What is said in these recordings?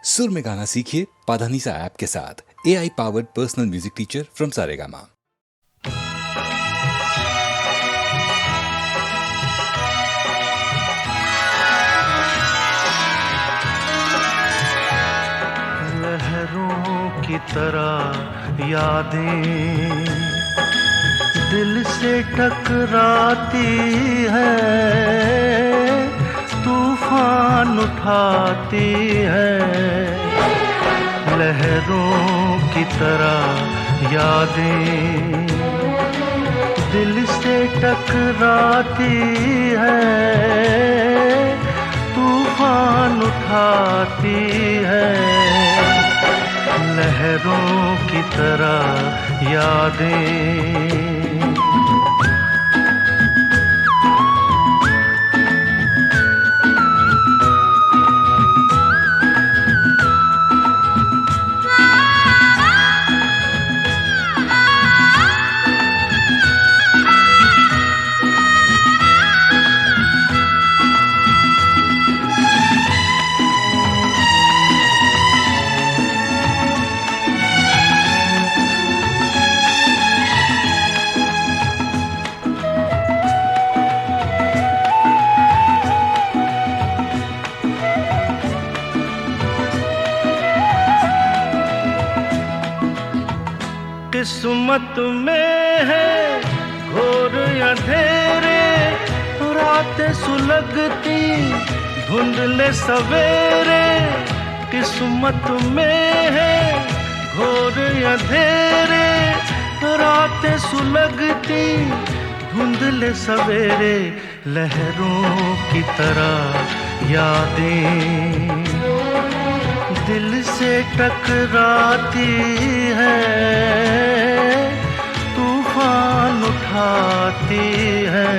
सुर में गाना सीखिए पाधानीसा ऐप के साथ। AI powered personal music teacher from Saregama. लहरों की तरह यादें दिल से टकराती है, तूफान उठाती है। लहरों की तरह यादें दिल से टकराती है, तूफान उठाती है। लहरों की तरह यादें। किस्मत में है घोर अंधेरे, रातें सुलगती धुंधले सवेरे। किस्मत में है घोर अंधेरे, रातें सुलगती धुंधले सवेरे। लहरों की तरह यादें दिल से टकराती है, तूफान उठाती है।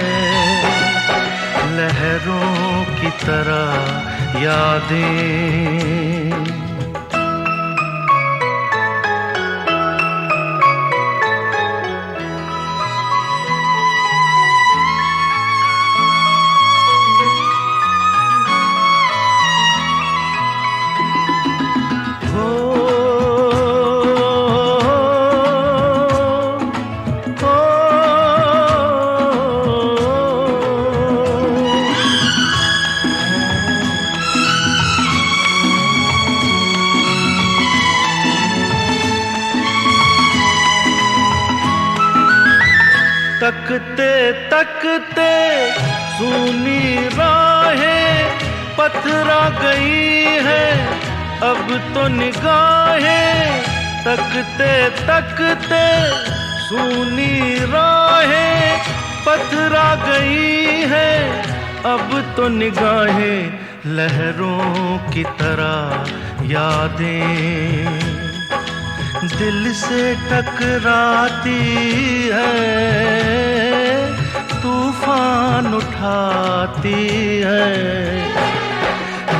लहरों की तरह यादें। तकते तकते सूनी राहें पथरा गई है अब तो निगाहें। तकते तकते सूनी राहें पथरा गई है अब तो निगाहें। लहरों की तरह यादें दिल से टकराती है, तूफान उठाती है।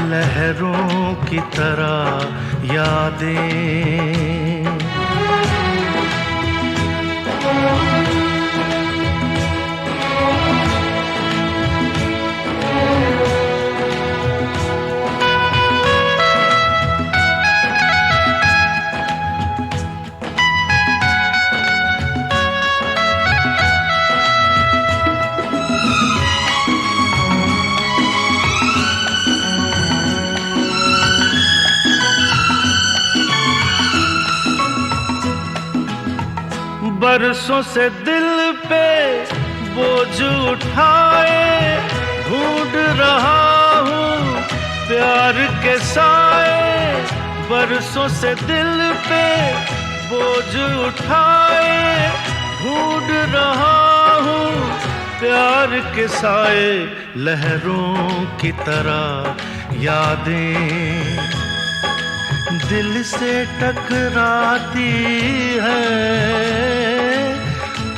लहरों की तरह यादें। बरसों से दिल पे बोझ उठाए ढूंढ रहा हूँ प्यार के साए। बरसों से दिल पे बोझ उठाए ढूंढ रहा हूँ प्यार के साए। लहरों की तरह यादें दिल से टकराती है,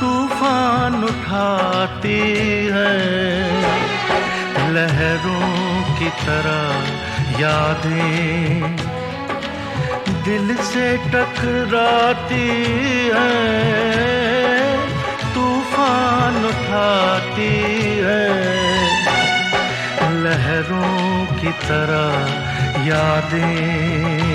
तूफान उठाती है। लहरों की तरह यादें दिल से टकराती है, तूफान उठाती है। लहरों की तरह यादें।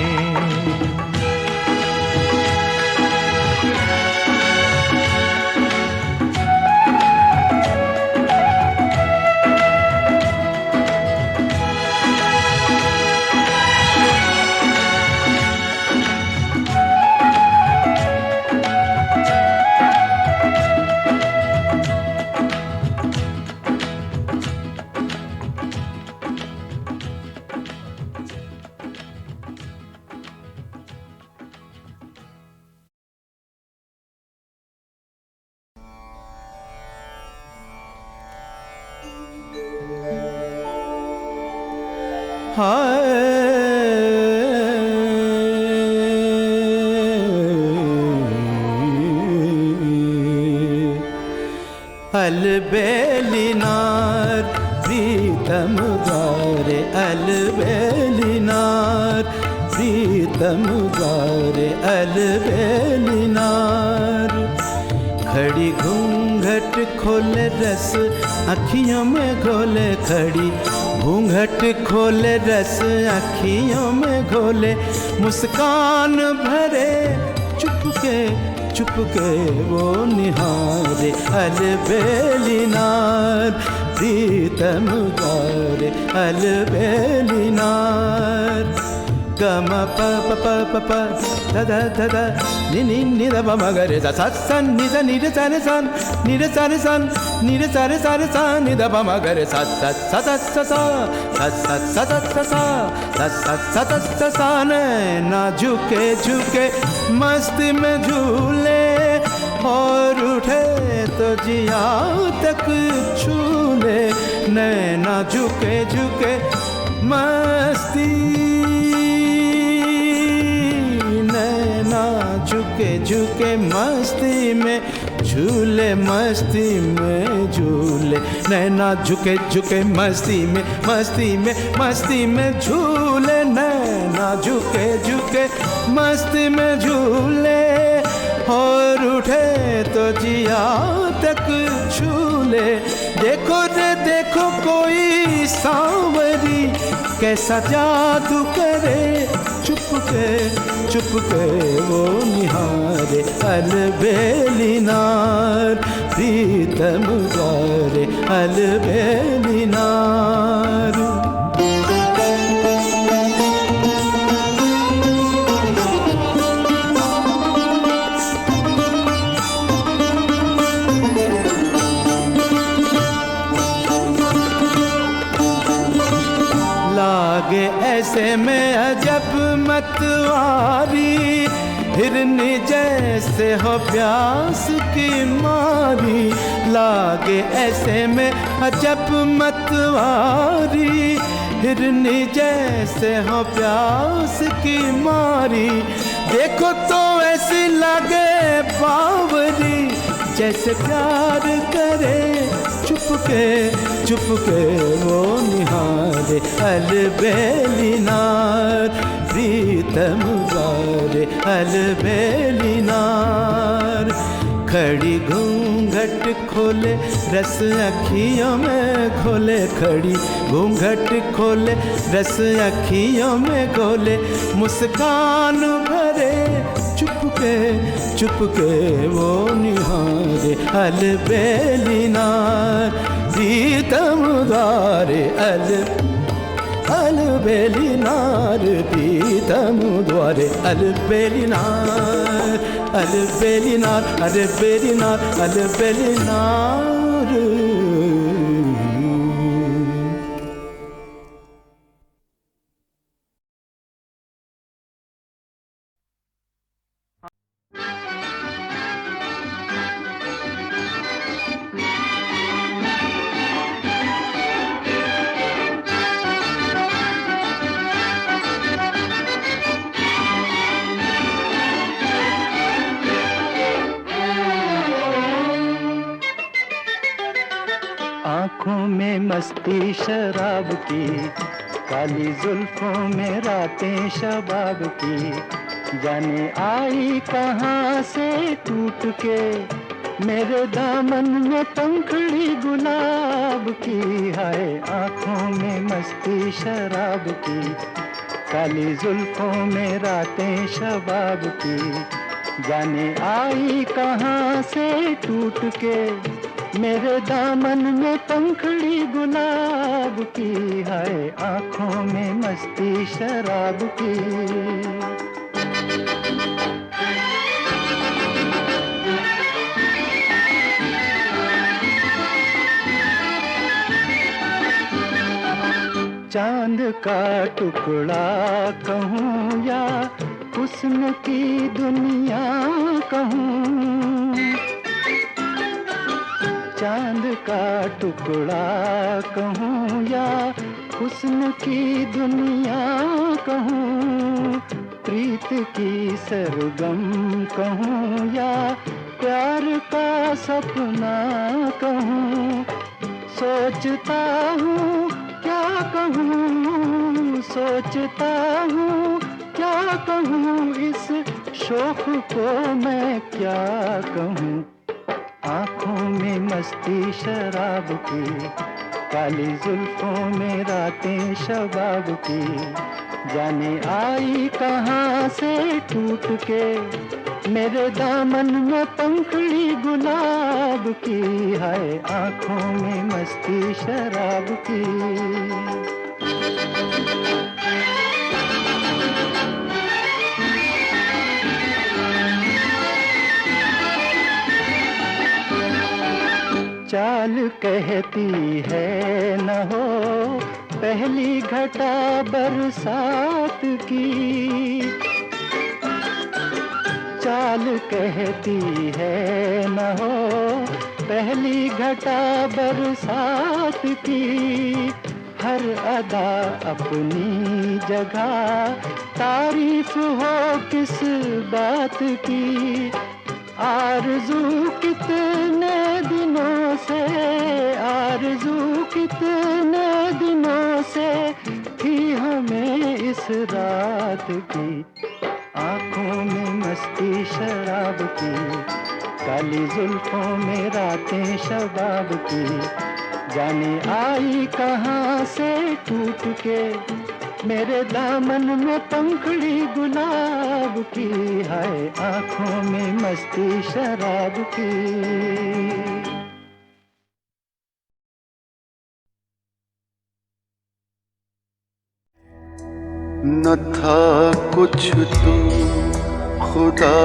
अलबेलिनार प्रीतम द्वारे, अलबेलिनार प्रीतम द्वारे, अलबेलिनार। खड़ी घूंघट खोले रस अखियों में घोले, खड़ी घूंघट खोले रस अखियों में घोले, मुस्कान भरे चुपके चुपके वो निहारे, अलबेलिनार प्रीतम द्वारे, अलबेलिनार। गम प प प प प ध ध ध ध नि नि नि ध प म ग रे ध स सन नि ध नि ध स रे सन नि ध स रे सन नि ध स रे स रे स नि ध प म ग रे स स स स स स स स स स स स स ना झुके झुके मस्ती में झूले, और उठे तो जिया तक छूले, नैना झुके झुके मस्ती, नैना झुके झुके मस्ती में झूले, मस्ती में झूले, नैना झुके झुके मस्ती में, मस्ती में, मस्ती में झूले, नैना झुके झुके मस्ती में झूले, और उठे तो जिया तक छूले। देखो रे देखो कोई सांवरी कैसा जादू करे, चुपके चुपके वो निहारे, अलबेलिनार प्रीतम द्वारे, अलबेलिनार। लागे ऐसे में अजब मतवारी, हिरनी जैसे हो प्यास की मारी, लागे ऐसे में अजब मतवारी, हिरनी जैसे हो प्यास की मारी। देखो तो ऐसी लगे बावरी, जैसे प्यार करे चुपके चुपके वो निहारे, अलबेलिनार प्रीतम द्वारे, अलबेलिनार। खड़ी घूंघट खोले रस अखियों में घोले, खड़ी घूंघट खोले रस अखियों में घोले, मुस्कान भरे चुपके चुपके वो निहारे, अलबेलिनार प्रीतम द्वारे, अलबेलिनार प्रीतम द्वारे, अलबेलिनार, अलबेलिनार, अलबेलिनार, अलबेलिनार। आँखों में मस्ती शराब की, काली जुल्फों में रातें शबाब की, जाने आई कहाँ से टूट के, मेरे दामन में पंखड़ी गुलाब की। हाय आँखों में मस्ती शराब की, काली जुल्फों में रातें शबाब की, जाने आई कहाँ से टूट के, मेरे दामन में पंखड़ी गुलाब की। हाय आँखों में मस्ती शराब की। चांद का टुकड़ा कहूँ या हुस्न की दुनिया कहूँ, चांद का टुकड़ा कहूँ या हुस्न की दुनिया कहूँ, प्रीत की सरगम कहूँ या प्यार का सपना कहूँ, सोचता हूँ क्या कहूँ, सोचता हूँ क्या कहूँ, इस शोक को मैं क्या कहूँ। आँखों में मस्ती शराब की, काली जुल्फों में रातें शबाब की, जाने आई कहाँ से टूट के, मेरे दामन में पंखड़ी गुलाब की, हाय आँखों में मस्ती शराब की। चाल कहती है न हो पहली घटा बरसात की, चाल कहती है न हो पहली घटा बरसात की, हर अदा अपनी जगह तारीफ हो किस बात की। आरज़ू कितने दिनों से, आरज़ू कितने दिनों से थी हमें इस रात की, आँखों में मस्ती शराब की, काली जुल्फों में रातें शबाब की, जाने आई कहाँ से टूट के, मेरे दामन में पंखड़ी गुलाब की, हाय आँखों में मस्ती शराब की। न था कुछ तो खुदा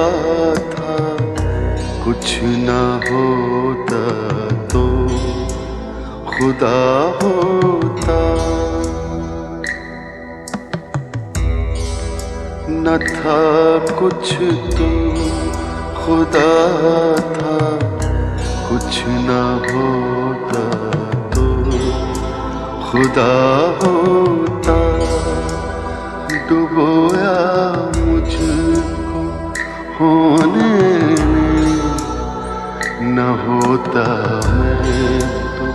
था, कुछ न होता तो खुदा होता। न था कुछ तो खुदा था, कुछ न होता तो खुदा होता। डुबोया मुझको होने में, न होता मैं तो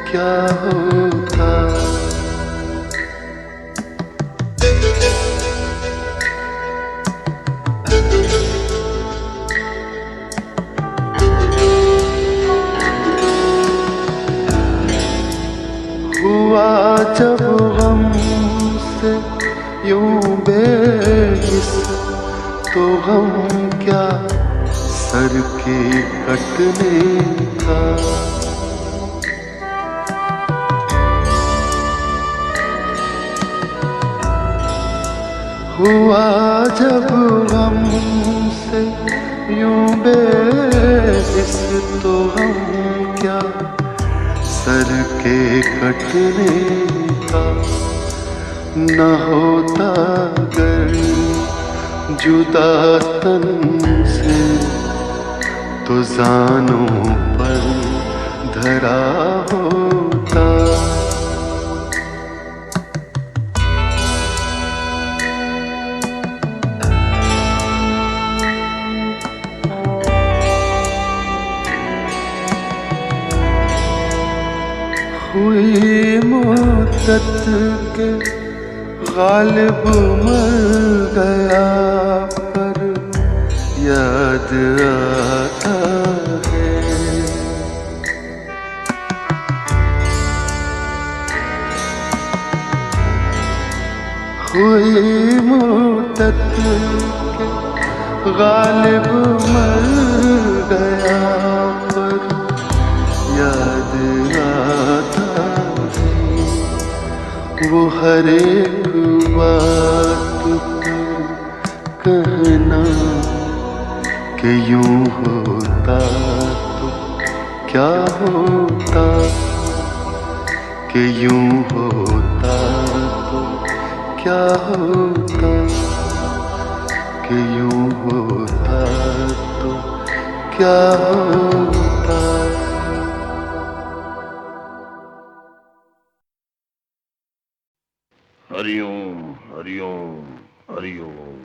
क्या होता। हुआ जब गम से यूं बेहिस, तो गम क्या सर के कटने का। हुआ जब गम से यूं बेहिस, तो गम क्या सर के कटने का। न होता अगर जुदा तन से, तो जानों पर धरा होता। हुई मुद्दत के गालिब मर गया, पर याद आता है। हुई मुद्दत के गालिब मर गया, पर याद आता है। वो हर एक बात पर कहना कि यूं होता तो क्या होता, कि यूं होता तो क्या होता, कि यूं होता तो क्या होता। हरिओम हरिओम हरिओम।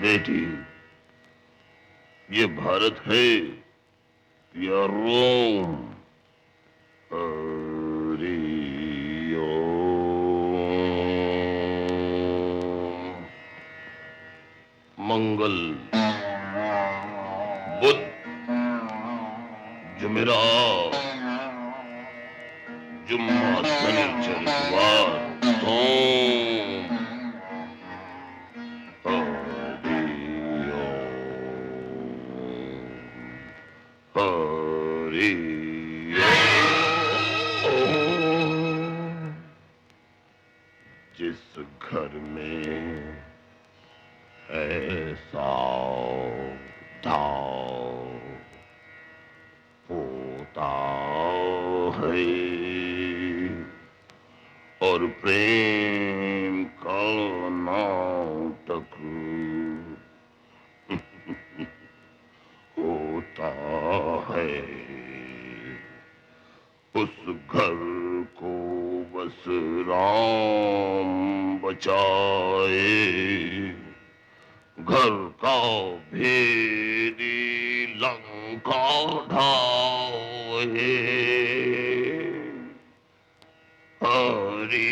बेटी, ये भारत है या रोम? मंगल, बुध, जुमेरात, जुम्मा, शनिचर, इतवार, सोम। जिस घर में ऐसा दाव होता है और प्रेम का नाटक होता है, उस घर को बस राम बचाए। घर का भेदी लंका ढाए। हरि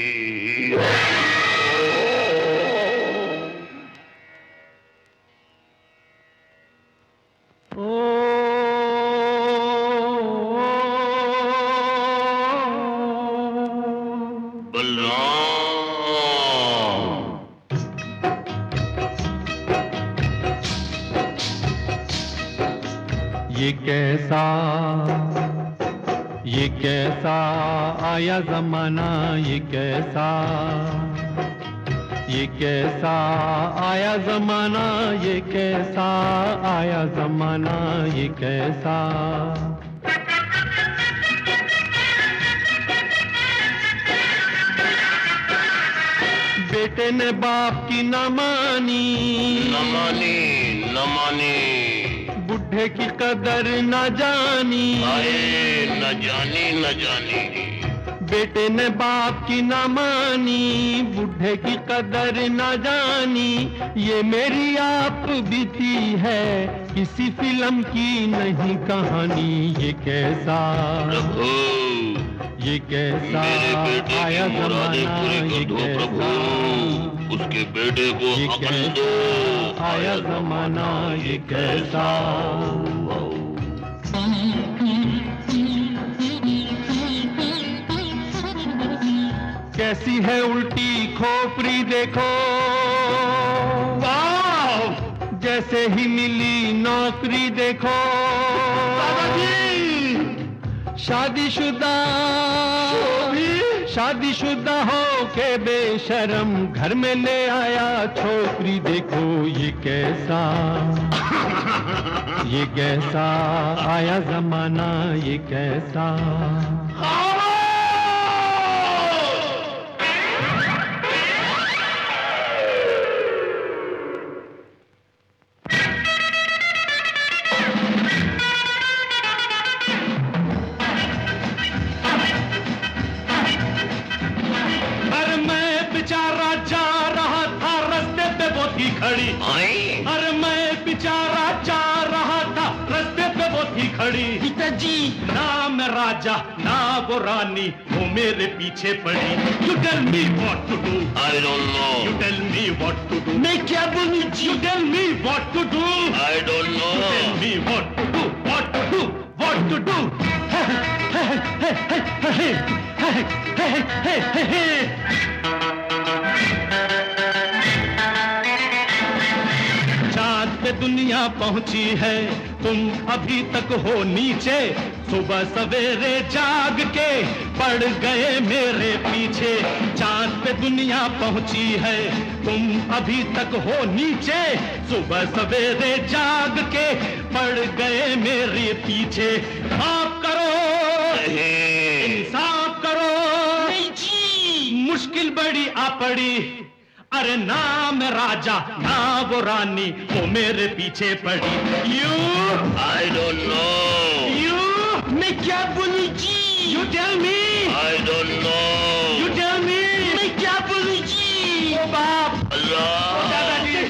ये कैसा आया जमाना, ये कैसा आया जमाना, ये कैसा आया जमाना, ये कैसा। बेटे ने बाप की न मानी, बुढ़े की कदर न जानी, न जानी। बेटे ने बाप की न मानी, बुढ़े की कदर न जानी। ये मेरी आप बीती है, किसी फिल्म की नहीं कहानी। ये कैसा आया जमाना, ये कैसा उसके बेटे को अकल दो। आया जमाना, ये कैसा। कैसी है उल्टी खोपड़ी देखो, जैसे ही मिली नौकरी देखो। शादीशुदा हो के बेशरम घर में ले आया छोकरी। देखो ये कैसा आया जमाना, ये कैसा। अरे मैं बेचारा जा रहा था, रास्ते पे वो थी खड़ी। पिताजी ना मैं राजा ना वो रानी, वो मेरे पीछे पड़ी। You tell me what to do, I don't know. You tell me what to do, मैं क्या बोलूं जी? You tell me what to do, I don't know. You tell me what to do, what to do, what to do. दुनिया पहुंची है, तुम अभी तक हो नीचे। सुबह सवेरे जाग के पड़ गए मेरे पीछे। चांद पे दुनिया पहुंची है, तुम अभी तक हो नीचे। सुबह सवेरे जाग के पड़ गए मेरे पीछे। माफ करो, इंसाफ करो, मुश्किल बड़ी आ पड़ी। अरे ना मैं राजा ना वो रानी, वो मेरे पीछे पड़ी। यू आई डोंट नो, मैं क्या बोलूं जी? You tell me. I don't know, you tell me. मैं क्या बोलूं जी? ओ बाप, अल्लाह, दादाजी, ओ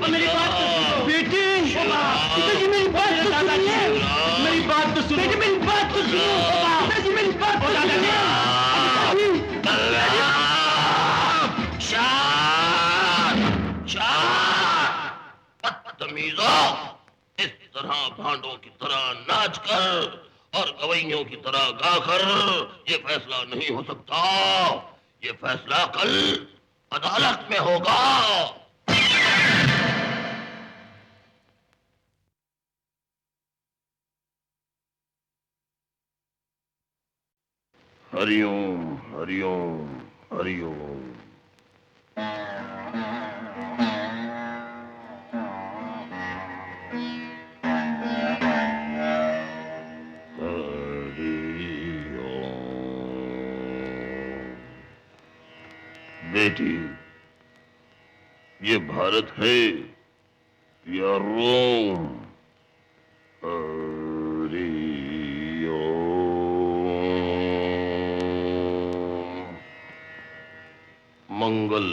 मेरी बात तो सुनो। बेटे, ओ बाप, पिताजी मेरी बात तो सुनिए। मेरी बात तो सुनो। बेटे मेरी बात तो सुनो। ओ बाप, पिताजी मेरी बात तो सुनिए। बदतमीजो, इस तरह भांडों की तरह नाच कर और गवैयों की तरह गाकर ये फैसला नहीं हो सकता। ये फैसला कल अदालत में होगा। हरिओम हरिओम हरिओम। बेटी, ये भारत है या रोम? हरि ओम। मंगल,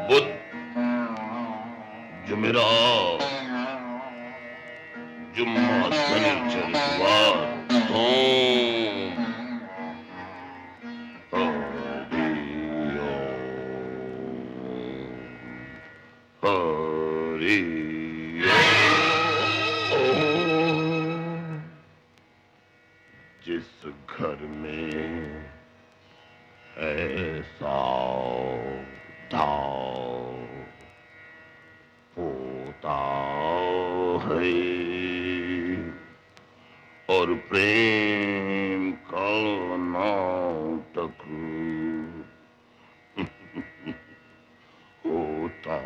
बुध, जुमेरात, जुम्मा, शनिचर, इतवार, सोम। हरि ओम। जिस घर में ऐसा दाव होता है और प्रेम का नाटक होता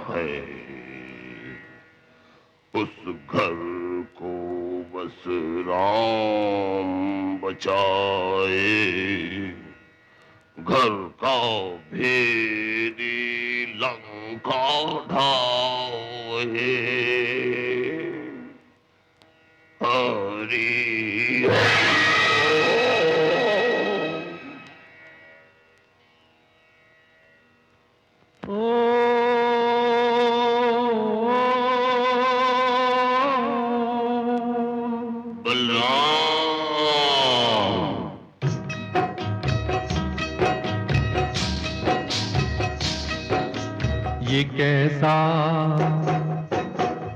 है, उस घर को बस राम बचाए। घर का भेदी लंका ढाए। हरि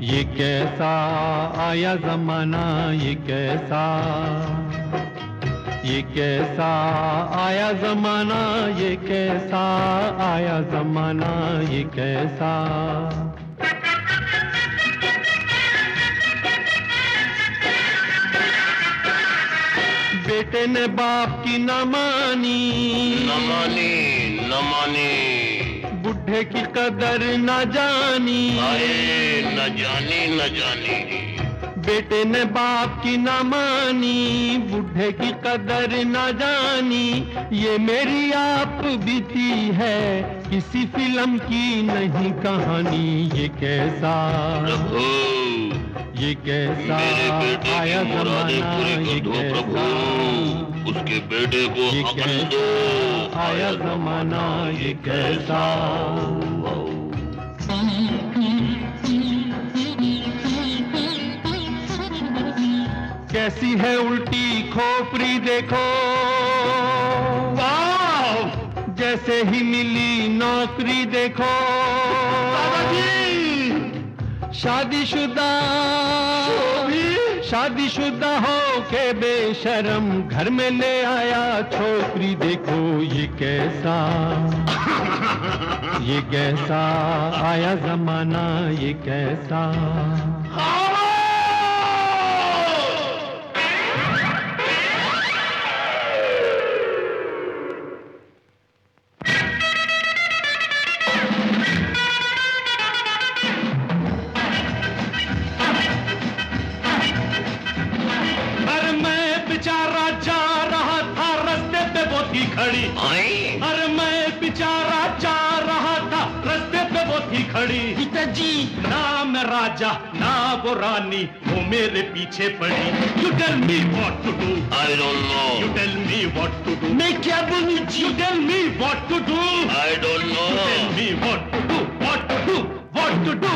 ये कैसा आया जमाना, ये कैसा आया जमाना, ये कैसा आया जमाना, ये कैसा। बेटे ने बाप की न मानी, न मानी, बुढ़े की कदर न जानी, न जानी। बेटे ने बाप की न मानी, बुढ़े की कदर न जानी। ये मेरी आप बीती है, किसी फिल्म की नहीं कहानी। ये कैसा मेरे बेटे आया की मुरादें जमाना, पूरी ये कर दो प्रभु। कैसा उसके बेटे को ये अकल दो। कैसा आया जमाना, ये कैसा। कैसी है उल्टी खोपड़ी देखो, जैसे ही मिली नौकरी देखो। शादीशुदा हो के बेशरम घर में ले आया छोकरी। देखो ये कैसा आया जमाना, ये कैसा। खड़ी। अरे मैं बेचारा थी खड़ी पिताजी, ना मैं राजा ना वो रानी, वो मेरे पीछे पड़ी। You tell me what to do. I don't know. You tell me what to do. मैं क्या बोलूं जी? You tell me what to do. I don't know. You tell me what to do. What to do. What to do.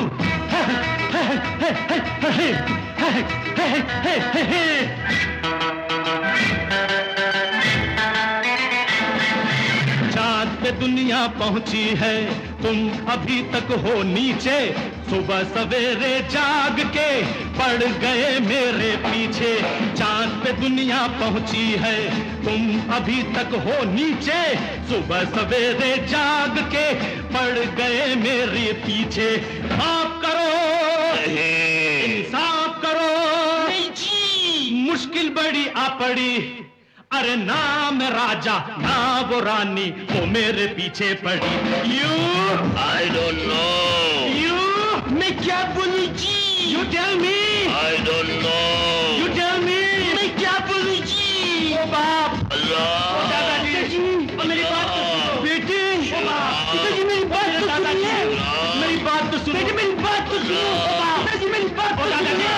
चाँद पे दुनिया पहुंची है, तुम अभी तक हो नीचे। सुबह सवेरे जाग के पड़ गए मेरे पीछे। चाँद पे दुनिया पहुंची है, तुम अभी तक हो नीचे। सुबह सवेरे जाग के पड़ गए मेरे पीछे। माफ करो, इंसाफ करो, नहीं जी, मुश्किल बड़ी आ पड़ी। अरे ना मैं राजा ना वो रानी, वो मेरे पीछे पड़ी। You I don't know. You मैं क्या बोलूं जी? You tell me. I don't know. You tell me. मैं क्या बोलूं जी? ओ बाप, अल्लाह। दादाजी, मेरी बात तो सुनो। बेटे, ओ बाप, पिताजी मेरी बात तो सुनिए। मेरी बात तो सुनो। बेटे मेरी बात तो सुनो। ओ बाप, पिताजी मेरी बात तो सुनिए।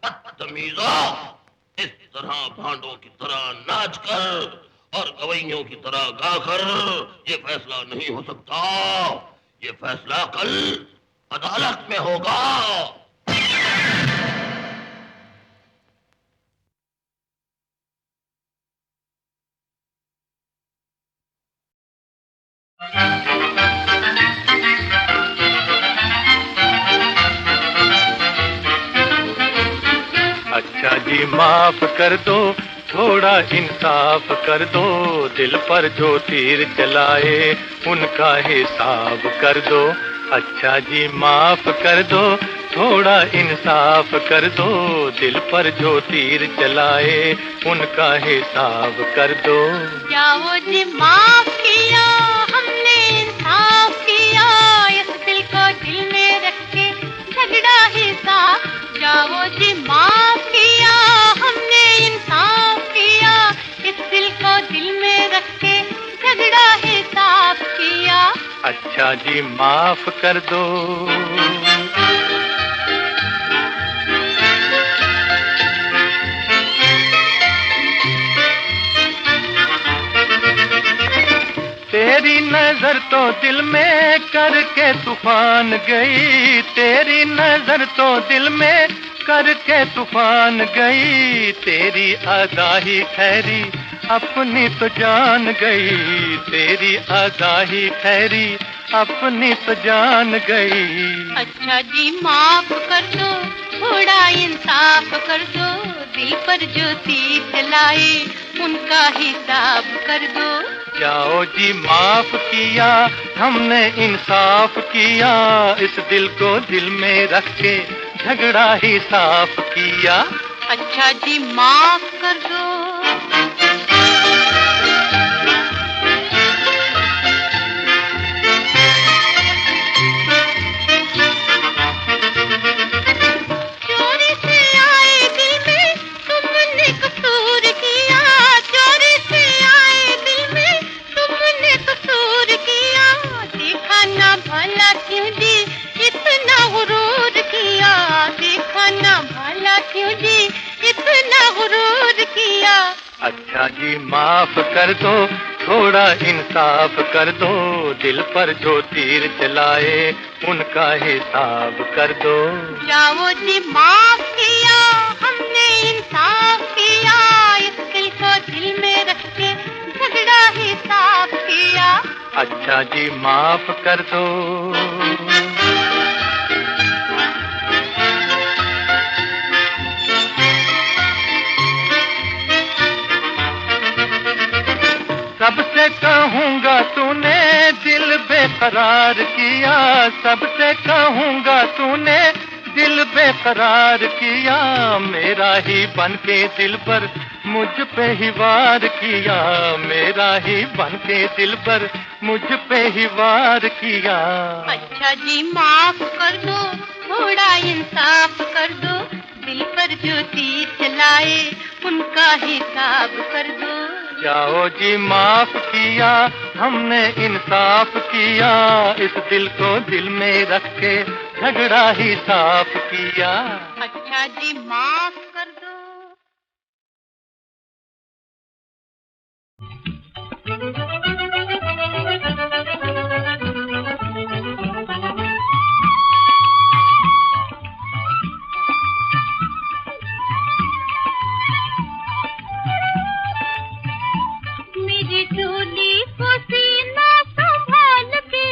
बदतमीजो, इस तरह भांडों की तरह नाच कर और गवैयों की तरह गाकर ये फैसला नहीं हो सकता। ये फैसला कल अदालत में होगा। अच्छा जी माफ कर दो, थोड़ा इंसाफ कर दो, दिल पर जो तीर चलाए उनका हिसाब कर दो। अच्छा जी माफ कर दो, थोड़ा इंसाफ कर दो, दिल पर जो तीर चलाए उनका हिसाब कर दो। जाओ जी माफ किया हमने इंसाफ किया, इस दिल को दिल में रख के झगड़ा हिसाब। जाओ जी माफ किया हमने इंसाफ किया, इस दिल को दिल में रख के झगड़ा हिसाब किया। अच्छा जी माफ कर दो। तेरी नजर तो दिल में करके तूफान गई, तेरी नजर तो दिल में करके तूफान गई, तेरी अदा ही ठहरी अपनी तो जान गई, तेरी अदा ही ठहरी अपनी तो जान गई। अच्छा जी माफ कर दो, थोड़ा इंसाफ कर दो, दिल पर जो तीर चलाए उनका हिसाब कर दो। जाओ जी माफ किया हमने इंसाफ किया, इस दिल को दिल में रख के झगड़ा ही साफ किया। अच्छा जी माफ कर दो। चोरी से आए दिल में तुमने कसूर किया, चोरी से आए दिल में तुमने कसूर किया, देखा ना भला क्यों जी इतना गुरूर किया, देखा ना भला क्यों जी इतना गुरूर किया। अच्छा जी माफ कर दो, थोड़ा इंसाफ कर दो, दिल पर जो तीर चलाए उनका हिसाब कर दो। जाओ जी माफ किया हमने इंसाफ किया, इस दिल को दिल में रख के झगड़ा हिसाब किया। अच्छा जी माफ कर दो। सबसे कहूँगा तूने दिल बेकरार किया, सबसे कहूँगा तूने दिल बेकरार किया, मेरा ही बन के दिल पर मुझ पे ही वार किया, मेरा ही बन के दिल पर मुझ पे ही वार किया। अच्छा जी माफ कर दो, थोड़ा इंसाफ कर दो, दिल पर जो तीर चलाए उनका हिसाब कर दो। जाओ जी माफ किया हमने इंसाफ किया, इस दिल को दिल में रख के झगड़ा ही साफ किया। अच्छा जी माफ कर दो। मेरी डोली को सीना संभाल के,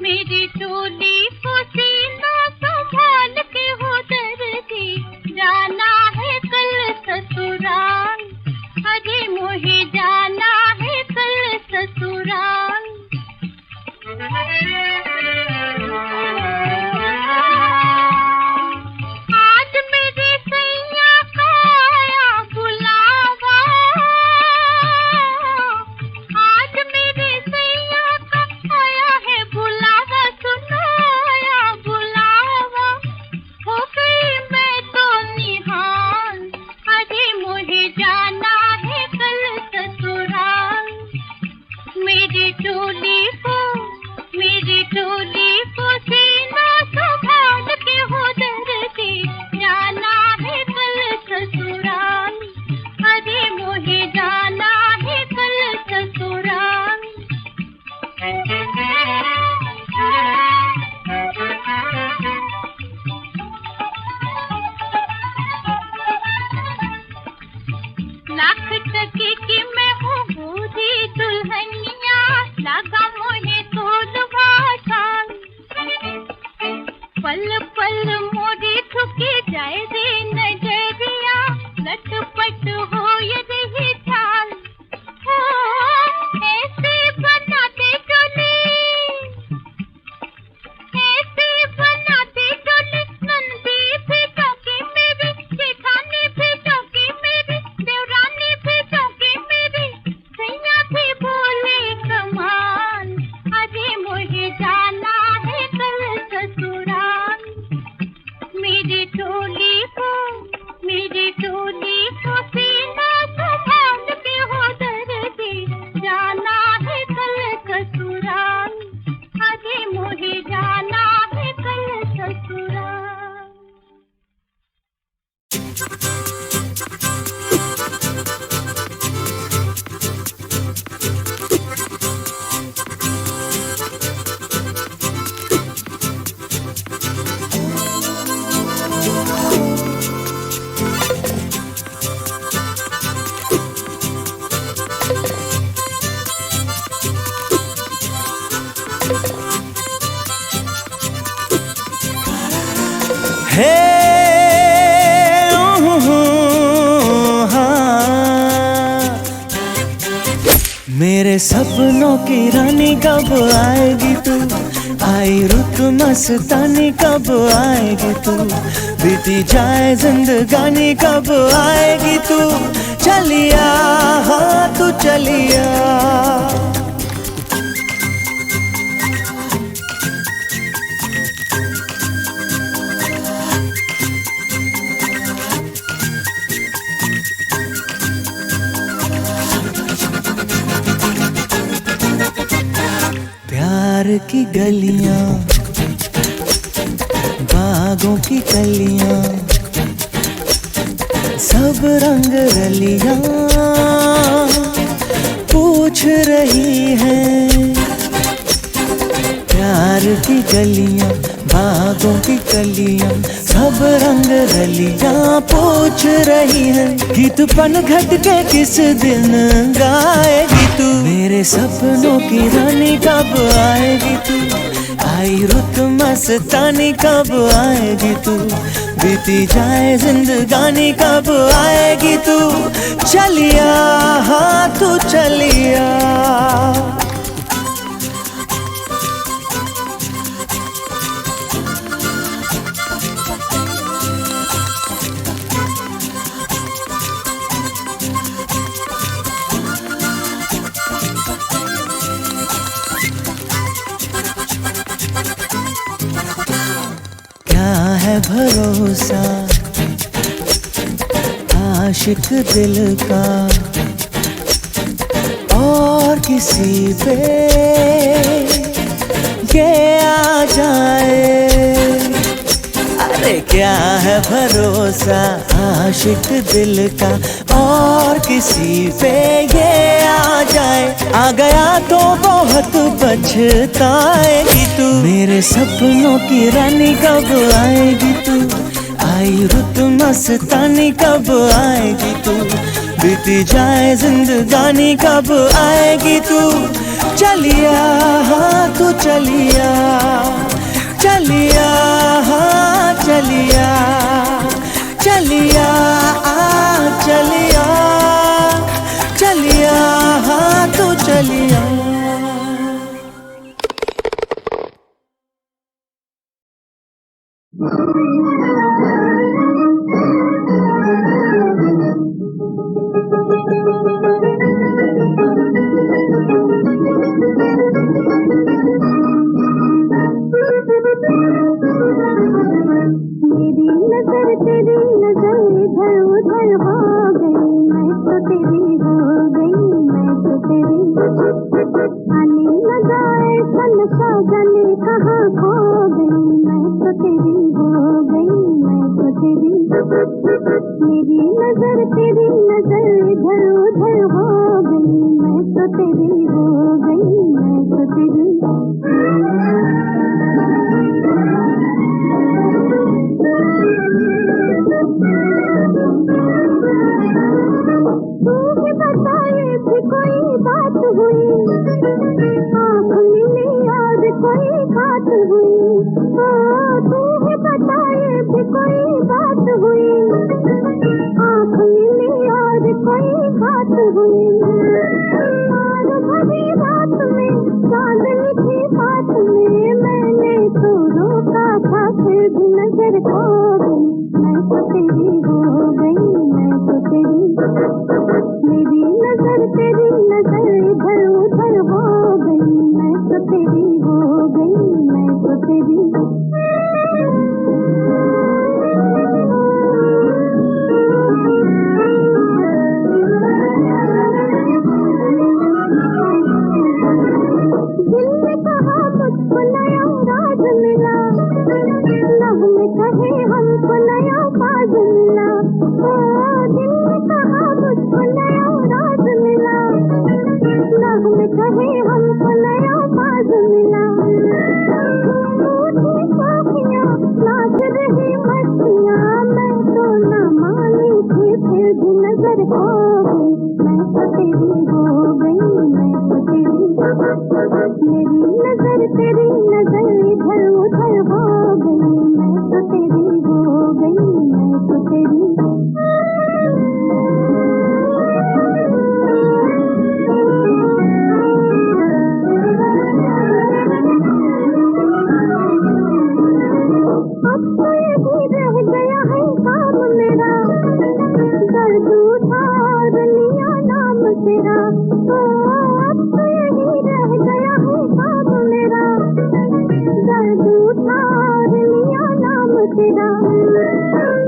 मेरी डोली को सीना संभाल के हो दर्दी, जाना है कल ससुराल, अरे मोहे जाना है कल ससुराल। आज मेरे सैया का आया बुलावा, आज मेरे सैया का आया है बुलावा, सुनो आया बुलावा। हो गई मैं तो निहाल, अरे मोहे जाना है कल ससुराल। मेरी टोली को सीना संभाल के हो दर्दी, जाना है कल ससुराल, अरे मोहे जाना है कल ससुराल। लाख टके की मैं हूँ बूढ़ी दुल्हनिया, लगा मोहे तोलवा साल, पल पल मोरी ठुकी जाए रे नजरिया, लटपट हो ये रही चाल। हो ऐसे बनाते डोली, ऐसे बनाते डोली, नंदी भी टोकी मेरी, जेठानी भी टोकी मेरी, देवरानी भी टोकी मेरी, सैया भी बोले कमाल, अरे मोहे जाना है कल ससुराल। मेरी टोली को सीना संभाल के हो दर्दी, जाना है कल ससुराल, अरे मोहे जाना है कल ससुराल। हे हाँ, मेरे सपनों की रानी कब आएगी तू, आई रुत मस्तानी कब आएगी तू, बीती जाए जिंदगानी कब आएगी तू, चलिया हाँ तू चलिया। प्यार की गलियां, बागों की कलियां, सब रंग रलियां पूछ रही हैं। प्यार की गलियां, बागों की कलियां, सब रंग रलियां पूछ रही हैं। गीत पन घट के किस दिन गाएगी तू, मेरे सपनों की रानी कब आएगी तू, आई रुत मस्तानी कब आएगी तू, बीती जाए जिंदगानी कब आएगी तू, चलिया हाँ तू चलिया। क्या है भरोसा आशिक दिल का और किसी पे ये आ जाए, अरे क्या है भरोसा आशिक दिल का और किसी पे ये आ जाए। आ गया तो बहुत पछताएगी तू, मेरे सपनों की रानी कब आएगी तू, आई रुत मस्तानी कब आएगी तू, बीती जाए जिंदगानी कब आएगी तू। चलिया हाँ तू चलिया, चलिया हाँ चलिया, चलिया चलिया, चलिया हाँ तू चलिया। मेरी नजर तेरी नजर इधर उधर हो गई, मैं तो तेरी हो गई, मैं तो तेरी। आने न जाए सन जाने कहाँ खो गई, मैं तो तेरी हो गई, मैं तो तेरी। मेरी नजर तेरी नजर इधर उधर हो गई, मैं तो तेरी हो गई, मैं तो तेरी। तू ही बता ये भी कोई बात हुई, आँख मिली और कोई बात हुई। तू ही बता ये भी कोई बात हुई, आँख मिली और कोई बात हुई। और भरी रात में चांदनी थी बात में, मैंने तो रोका था फिर भी नजर खो गई, मैं तो तेरी हो गई, मैं तो तेरी। मेरी नजर तेरी नजर इधर उधर हो गई, मैं तो तेरी हो गई, मैं तो तेरी। दिल ने कहा मुझको नया राज मिला, लब में कहे हमको नया बाज मिला। दिल ने कहा मुझको नया राज मिला, लब में कहे हमको नया बाज मिला। झूठी साखियाँ नाच रही मस्तियाँ, मैं तो न मानी थी फिर भी नजर खो गई, मैं तो तेरी हो गई, मैं तो तेरी। मेरी नजर तेरी नजर इधर उधर हो गई, मैं तो तेरी हो गई, मैं तो तेरी। अब तो ये भी रह गया है काम मेरा, दर्द उठा और लिया नाम तेरा। अब तो यही रह गया है काम मेरा, दर्द उठा और लिया नाम तेरा।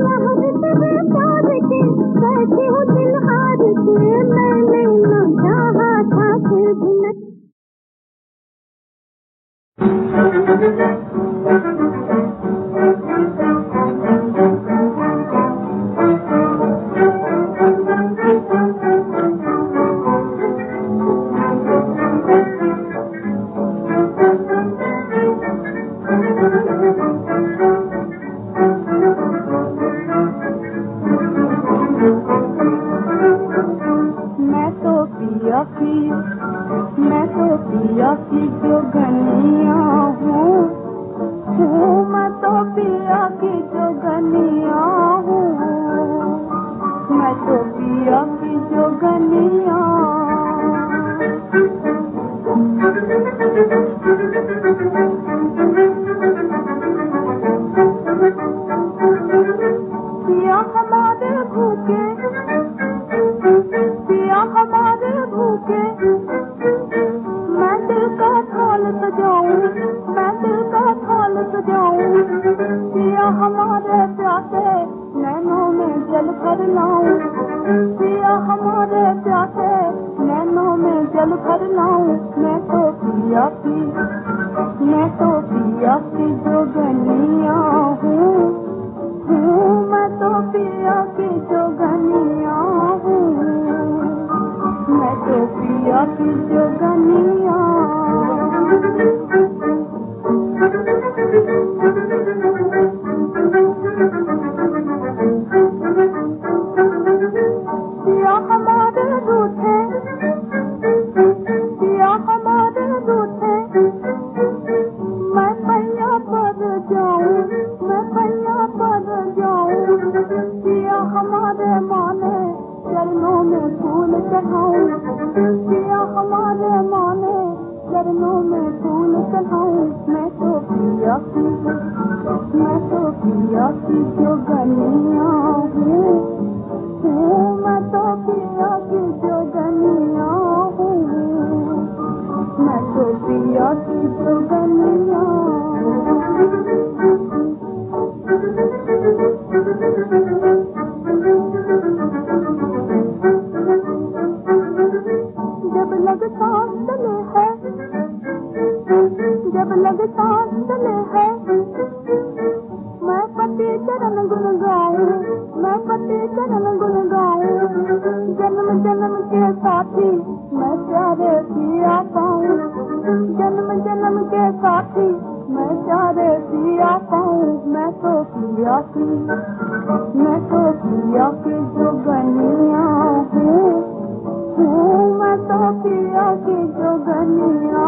लहरते हुए प्यार के बैठी हूँ दिल हार के, मैंने न चाहा था फिर भी न। मैं तो पिया की जोगनिया हूँ, मैं तो पिया की जोगनिया हूँ, मैं तो पिया की जोगनिया। पिया हमारे भूखे, पिया हमारे भूखे, मैं दिल का थाल सजाऊं, मैं दिल का थाल सजाऊं। पिया हमारे प्यासे नैनों में जल भर लाऊं, पिया की, मैं तो पिया की जोगनिया हूँ, मैं तो पिया की जोगनिया हूँ, मैं तो पिया की जोगनिया। पिया हमारे रूठे, पिया हमारे रूठे, मैं पैया पर जाऊं, मैं पैया पर जाऊं, पिया हमारे माने चरणों में फूल चढ़ाऊं, पिया हमारे माने चरणों में फूल चढ़ाऊं, मैं तो पिया की, मैं तो पिया की जोगनिया हूँ, मैं तो पिया की जोगनिया हूँ, मैं तो पिया की जोगनिया। जब लगता चले है, जब लगता चले है, मैं पति चरण गुण गाऊं, मैं पति चरण गुण गाऊं, जन्म जन्म के साथी मैं प्यारे पिया पाऊं, जन्म जन्म के साथी मैं प्यारे पिया पाऊं, मैं तो पिया की, मैं तो पिया की जोगनिया हूँ, मैं तो पिया की जोगनिया